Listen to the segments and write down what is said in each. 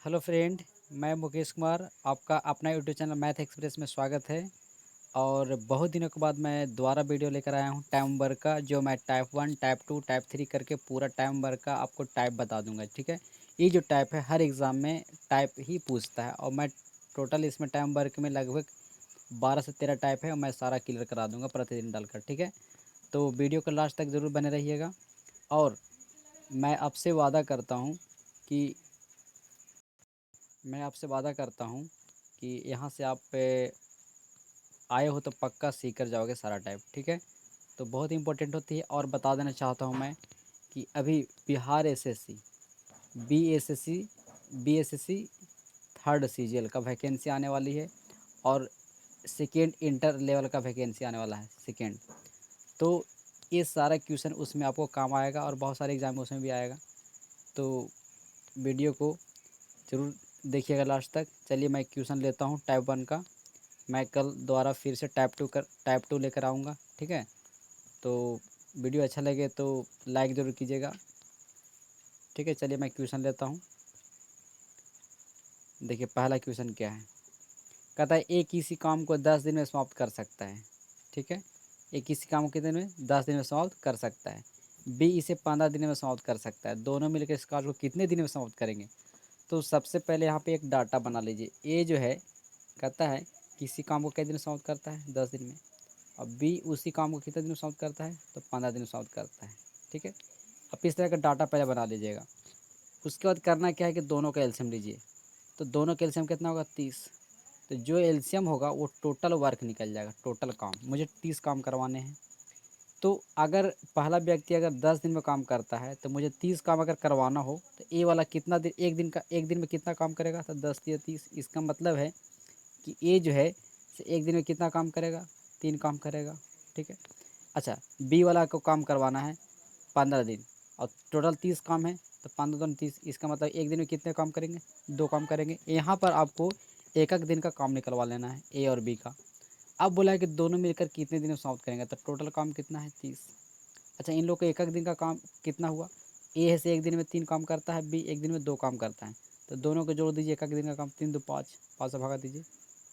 Hello friend, मैं मुकेश कुमार, आपका अपना यूट्यूब चैनल मैथ एक्सप्रेस में स्वागत है। और बहुत दिनों के बाद मैं दोबारा वीडियो लेकर आया हूँ टाइम वर्क का, जो मैं टाइप 1, टाइप 2, टाइप 3 करके पूरा टाइम वर्क का आपको टाइप बता दूंगा। ठीक है, ये जो टाइप है हर एग्ज़ाम में टाइप ही पूछता है, और मैं टोटल इसमें टाइम वर्क में लगभग 12 से 13 टाइप है, और मैं सारा क्लियर करा दूँगा प्रतिदिन डालकर। ठीक है, तो वीडियो को लास्ट तक ज़रूर बने रहिएगा। और मैं आपसे वादा करता हूँ कि मैं आपसे वादा करता हूँ कि यहाँ से आप आए हो तो पक्का सीख कर जाओगे सारा टाइप। ठीक है, तो बहुत इंपॉर्टेंट होती है। और बता देना चाहता हूँ मैं कि अभी Bihar SSC, BSSC, BSSC third CGL का वैकेंसी आने वाली है, और सेकेंड इंटर लेवल का वैकेंसी आने वाला है सेकेंड। तो ये सारा क्वेश्चन उसमें आपको काम आएगा, और बहुत सारे एग्जाम उसमें भी आएगा। तो वीडियो को ज़रूर देखिएगा लास्ट तक। चलिए मैं क्वेश्चन लेता हूँ टाइप 1 का। मैं कल दोबारा फिर से टाइप 2 लेकर आऊँगा। ठीक है, तो वीडियो अच्छा लगे तो लाइक ज़रूर कीजिएगा। ठीक है, चलिए मैं क्वेश्चन लेता हूँ। देखिए पहला क्वेश्चन क्या है। कहता है ए किसी काम को 10 दिन में समाप्त कर सकता है। ठीक है, ए किसी काम को कितने में 10 दिन में समाप्त कर सकता है। बी इसे 15 दिन में समाप्त कर सकता है। दोनों मिलकर इस कार्य को कितने दिन में समाप्त करेंगे। तो सबसे पहले यहाँ पे एक डाटा बना लीजिए। ए जो है कहता है किसी काम को कितने दिन में समाप्त करता है, 10 दिन में। और बी उसी काम को कितने दिन में समाप्त करता है, तो 15 दिन में समाप्त करता है। ठीक है, अब इस तरह का डाटा पहले बना लीजिएगा। उसके बाद करना क्या है कि दोनों का एलसीएम लीजिए। तो दोनों का एलसीएम कितना होगा, 30। तो जो एलसीएम होगा वो टोटल वर्क निकल जाएगा, टोटल काम। मुझे 30 काम करवाने हैं। तो अगर पहला व्यक्ति अगर 10 दिन में काम करता है, तो मुझे 30 काम अगर करवाना हो तो ए वाला कितना दिन, एक दिन में कितना काम करेगा, तो 10 या 30। इसका मतलब है कि ए जो है से एक दिन में कितना काम करेगा, 3 काम करेगा। ठीक है, अच्छा बी वाला को काम करवाना है 15 दिन, और टोटल 30 काम है, तो 15 दूनी 30। इसका मतलब एक दिन में कितने काम करेंगे, 2 काम करेंगे। यहाँ पर आपको एक एक दिन का काम निकलवा लेना है ए और बी का। अब बोला है कि दोनों मिलकर कितने दिन में समाप्त करेंगे, तो टोटल काम कितना है, 30। अच्छा इन लोग का एक एक दिन का काम कितना हुआ। ए है से एक दिन में 3 काम करता है, बी एक दिन में 2 काम करता है। तो दोनों को जोड़ दीजिए, एक एक दिन का काम, 3 दो 5, 5 से भगा दीजिए,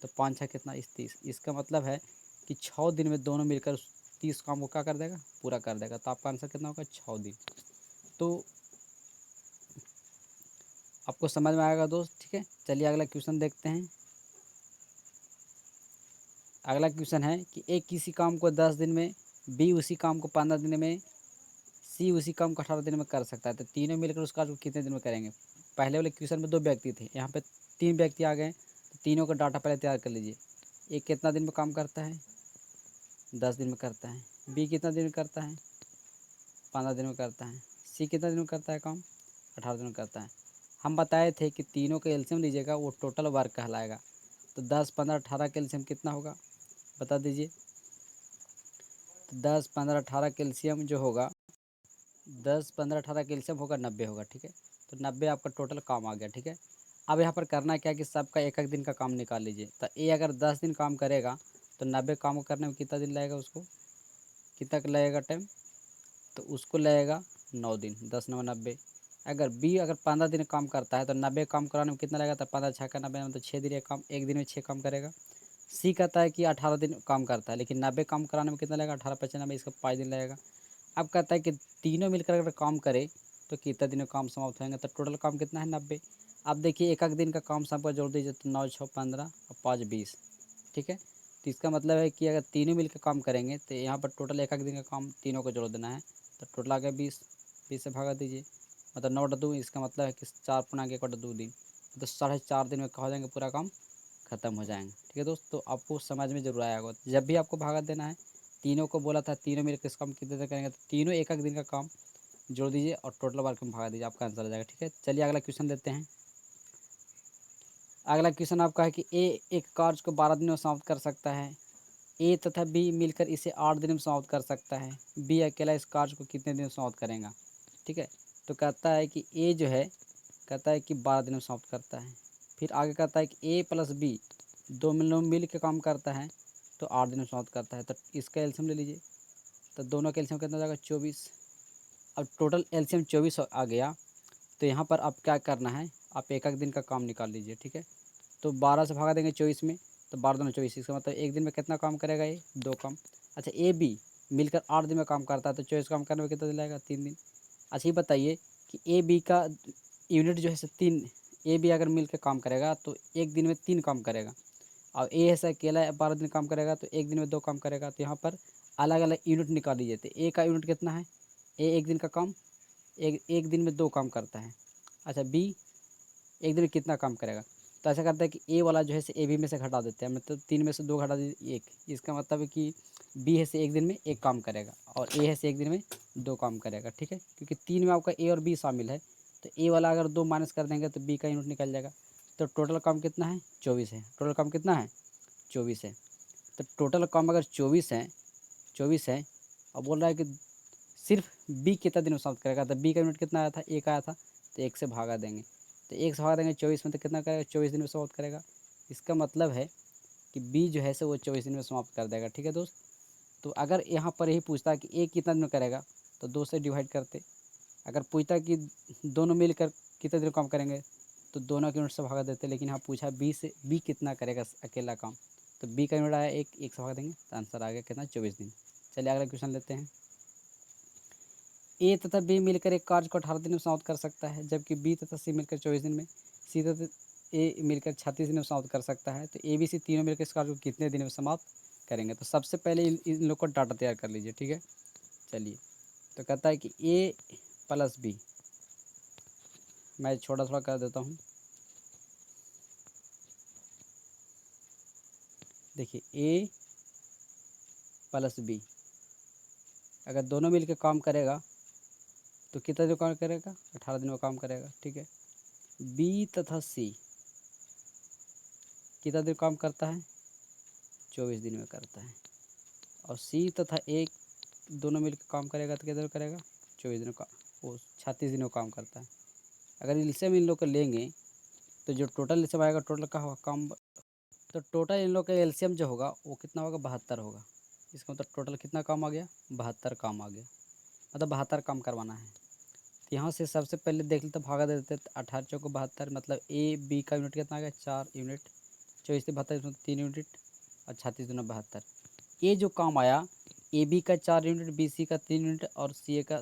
तो 5 छः कितना, इस 30। इसका मतलब है कि 6 दिन में दोनों मिलकर उस 30 काम को क्या कर देगा, पूरा कर देगा। तो आपका आंसर कितना होगा, 6 दिन। तो आपको समझ में आएगा दोस्त। ठीक है, चलिए अगला क्वेश्चन देखते हैं। अगला क्वेश्चन है कि ए किसी काम को 10 दिन में, बी उसी काम को 15 दिन में, सी उसी काम को 18 दिन में कर सकता है। तो तीनों मिलकर उस कार्य को कितने दिन में करेंगे। पहले वाले क्वेश्चन में 2 व्यक्ति थे, यहाँ पे 3 व्यक्ति आ गए। तो तीनों का डाटा पहले तैयार कर लीजिए। ए कितना दिन में काम करता है, 10 दिन में करता है। बी कितना दिन में करता है, 15 दिन में करता है। सी कितना दिन में करता है काम, 18 दिन में करता है। हम बताए थे कि तीनों का एलसीएम लीजिएगा, वो टोटल वर्क कहलाएगा। तो 10, 15, 18 का एलसीएम कितना होगा, बता दीजिए। तो 10, 15, 18 का एलसीएम जो होगा, 10, 15, 18 का एलसीएम होगा 90 होगा। ठीक है, तो 90 आपका टोटल काम आ गया। ठीक है, अब यहाँ पर करना क्या है कि सबका एक एक दिन का काम निकाल लीजिए। तो ए अगर 10 दिन काम करेगा, तो 90 काम को करने में कितना दिन लगेगा, उसको कितना लगेगा टाइम, तो उसको लगेगा 9 दिन। 10 9 90। अगर बी अगर 15 दिन काम करता है, तो 90 काम कराने में कितना लगेगा, तो 15 छः का 90, मतलब 6 दिन एक दिन में 6 काम करेगा। सी कहता है कि 18 दिन काम करता है, लेकिन 90 काम कराने में कितना लगेगा, 18 5 90, इसका 5 दिन लगेगा। अब कहता है कि तीनों मिलकर अगर काम करे तो कितना दिन में काम समाप्त होंगे, तो टोटल काम कितना है, 90। अब देखिए एक एक दिन का काम सबका जोड़ दीजिए, तो 9 6 15 और 5 20। ठीक है, तो इसका मतलब है कि अगर तीनों मिलकर काम करेंगे, तो यहाँ पर टोटल एक एक दिन का काम तीनों को जोड़ देना है। तो टोटल आ गया 20। 20 से भगा दीजिए, मतलब 9 2। इसका मतलब है कि 4 पूर्णांक 1 2 दिन, तो 4.5 दिन में हो जाएंगे, पूरा काम खत्म हो जाएंगे। ठीक है दोस्त, तो आपको समझ में जरूर आया होगा। जब भी आपको भागा देना है, तीनों को बोला था तीनों मिलकर इस काम कितने दिन करेंगे, तो तीनों एक एक दिन का काम जोड़ दीजिए और टोटल वर्क में भागा दीजिए, आपका आंसर आ जाएगा। ठीक है, चलिए अगला क्वेश्चन लेते हैं। अगला क्वेश्चन आपका है कि ए एक कार्य को 12 दिन में समाप्त कर सकता है। ए तथा बी मिलकर इसे 8 दिन में समाप्त कर सकता है। बी अकेला इस कार्य को कितने दिन में समाप्त करेगा। ठीक है, तो कहता है कि ए जो है, कहता है कि 12 दिन में समाप्त करता है। फिर आगे कहता है कि ए प्लस बी दो मिल के काम करता है, तो 8 दिन में समाप्त करता है। तो इसका एल्शियम ले लीजिए, तो दोनों का एल्शियम कितना हो जाएगा, 24। अब टोटल एल्शियम 24 आ गया। तो यहाँ पर अब क्या करना है, आप एक एक दिन का काम निकाल लीजिए, ठीक है। तो 12 से भागा देंगे 24 में, तो 12 दूनी 24, इसका मतलब एक दिन में कितना काम करेगा ये, 2 काम। अच्छा ए बी मिलकर 8 दिन में काम करता है, तो 24 काम करने में कितना दिन लगेगा, 3 दिन। अच्छा ये बताइए कि ए बी का यूनिट जो है सो 3, ए बी अगर मिल के काम करेगा तो एक दिन में 3 काम करेगा, और ए ऐसा अकेला 12 दिन काम करेगा तो एक दिन में 2 काम करेगा। तो यहाँ पर अलग अलग यूनिट निकाल लीजिए। तो ए का यूनिट कितना है, ए एक दिन का काम, एक एक दिन में 2 काम करता है। अच्छा बी एक दिन में कितना काम करेगा, तो ऐसा करता है कि ए वाला जो है ए बी में से घटा देते हैं, मतलब 3 में से 2 घटा दीजिए 1, इसका मतलब है कि बी है से एक दिन में 1 काम करेगा और ए है से एक दिन में 2 काम करेगा, ठीक है। क्योंकि 3 में आपका ए और बी शामिल है, तो ए वाला अगर 2 माइनस कर देंगे तो बी का यूनिट निकल जाएगा। तो टोटल काम कितना है, 24 है। टोटल काम कितना है, 24 है। तो टोटल काम अगर 24 है और बोल रहा है कि सिर्फ बी कितना दिन में समाप्त करेगा, तो बी का यूनिट कितना आया था, 1 आया था, तो 1 से भागा देंगे। तो 1 से भागा देंगे 24 में, तो कितना करेगा, 24 दिन में समाप्त करेगा। इसका मतलब है कि बी जो है सो वो 24 दिन में समाप्त कर देगा, ठीक है दोस्त। तो अगर यहाँ पर यही पूछता कि ए कितना दिन में करेगा, तो 2 से डिवाइड करते। अगर पूछता कि दोनों मिलकर कितने दिन काम करेंगे, तो दोनों के यूनिट से भागा देते। लेकिन यहाँ पूछा बी कितना करेगा अकेला काम, तो बी का यूनिट आया 1 से भागा देंगे, तो आंसर आ गया कितना, 24 दिन। चलिए अगला क्वेश्चन लेते हैं। ए तथा बी मिलकर एक कार्य को 18 दिन में समाप्त कर सकता है, जबकि बी तथा सी मिलकर 24 दिन में, सी तथा ए मिलकर 36 दिन में समाप्त कर सकता है। तो ए बी सी तीनों मिलकर इस कार्य को कितने दिन में समाप्त करेंगे। तो सबसे पहले इन लोग को डाटा तैयार कर लीजिए, ठीक है। चलिए, तो कहता है कि ए प्लस बी, मैं छोटा थोड़ा कर देता हूँ। देखिए ए प्लस बी अगर दोनों मिलकर काम करेगा तो कितना दिन काम करेगा, 18 दिन में काम करेगा, ठीक है। बी तथा सी कितना दिन काम करता है, 24 दिन में करता है। और सी तथा ए दोनों मिलकर काम करेगा तो कितना दिन करेगा, 24 दिनों का, वो 36 दिनों काम करता है। अगर एलसीएम इन लोग को लेंगे तो जो टोटल एलसीएम आएगा, टोटल का होगा काम, तो टोटल इन लोग का एलसीएम जो होगा वो कितना होगा, 72 होगा। इसका मतलब टोटल कितना काम आ गया, 72 काम आ गया, मतलब 72 काम करवाना है। तो यहाँ से सबसे पहले देख लेते, भागा दे देते, 18 चौको 72, मतलब ए बी का यूनिट कितना आ गया, 4 यूनिट, 24 से 72 इसमें 3 यूनिट, और 36 दूना 72। ये जो काम आया, ए बी का 4 यूनिट, बी सी का 3 यूनिट और सी ए का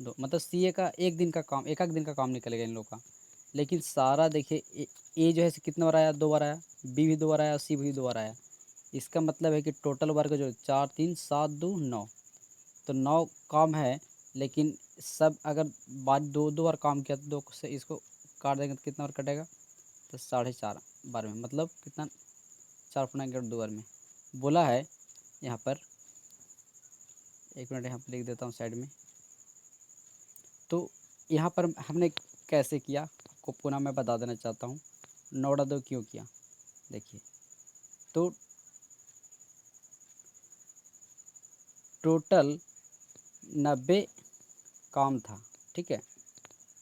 2, मतलब सी ए का एक दिन का काम, एक दिन का काम निकलेगा इन लोग का। लेकिन सारा देखिए ए जो है कितना बार आया, 2 बार आया, बी भी 2 बार आया और सी भी 2 बार आया। इसका मतलब है कि टोटल वर्क जो 4 3 7 2 9, तो 9 काम है। लेकिन सब अगर बाद 2 बार काम किया तो 2 से इसको काट देंगे तो कितना बार कटेगा, तो 4.5 बार में, मतलब कितना, 4.2 बार में बोला है। यहाँ पर 1 मिनट यहाँ पर लिख देता हूँ साइड में। तो यहाँ पर हमने कैसे किया आपको पुनः मैं बता देना चाहता हूँ, 9/2 क्यों किया। देखिए, तो टोटल 90 काम था, ठीक है।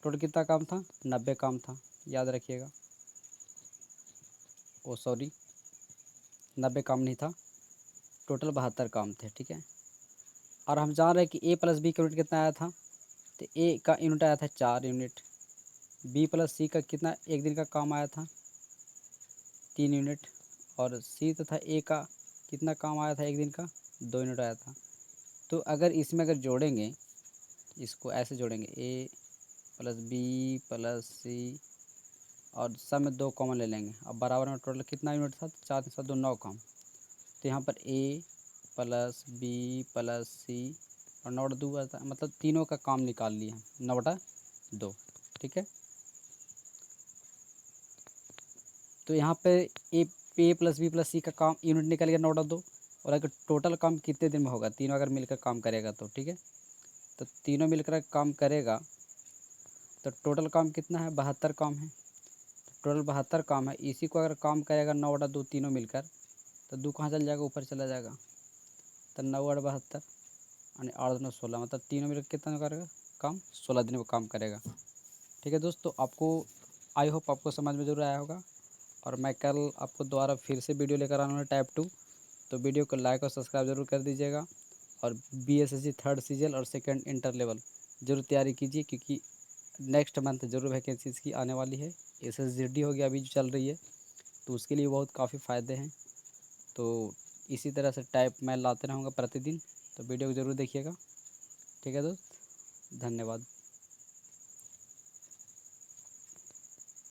टोटल कितना काम था, 90 काम था, याद रखिएगा। ओ सॉरी, 90 काम नहीं था, टोटल 72 काम थे, ठीक है। और हम जान रहे हैं कि ए प्लस बी का यूनिट कितना आया था, तो ए का यूनिट आया था 4 यूनिट, बी प्लस सी का कितना एक दिन का काम आया था, 3 यूनिट, और सी तथा ए का कितना काम आया था एक दिन का, 2 यूनिट आया था। तो अगर इसमें अगर जोड़ेंगे, इसको ऐसे जोड़ेंगे, ए प्लस बी प्लस सी और सब में 2 कॉमन ले लेंगे, अब बराबर में टोटल कितना यूनिट था, 4 3 7 2 9 काम। तो यहाँ पर ए प्लस बी प्लस सी और 9/2 आता है, मतलब तीनों का काम निकाल लिया 9/2, ठीक है। तो यहाँ पे ए प्लस बी प्लस सी का काम यूनिट निकल गया 9/2, और अगर टोटल काम कितने दिन में होगा, तीनों अगर मिलकर काम करेगा तो, ठीक है। तो तीनों मिलकर काम करेगा तो टोटल काम कितना है, 72 काम है। टोटल 72 काम है, इसी को अगर काम करेगा 9/2 तीनों मिलकर, तो 2 कहाँ चल जाएगा, ऊपर चला जाएगा। तो 9/72 यानी 8 दूना 16, मतलब तीनों मिलकर कितना करेगा काम, 16 दिन में काम करेगा, ठीक है दोस्त। तो आपको आई होप आपको समझ में ज़रूर आया होगा, और मैं कल आपको दोबारा फिर से वीडियो लेकर आना है टाइप 2। तो वीडियो को लाइक और सब्सक्राइब जरूर कर दीजिएगा, और BSSC 3rd सीजल और 2nd इंटर लेवल जरूर तैयारी कीजिए, क्योंकि नेक्स्ट मंथ ज़रूर वैकेंसी इसकी आने वाली है। SSGD हो गया अभी जो चल रही है, तो उसके लिए बहुत काफ़ी फ़ायदे हैं। तो इसी तरह से टाइप मैं लाते रहूँगा प्रतिदिन, तो वीडियो को ज़रूर देखिएगा। ठीक है दोस्त, धन्यवाद।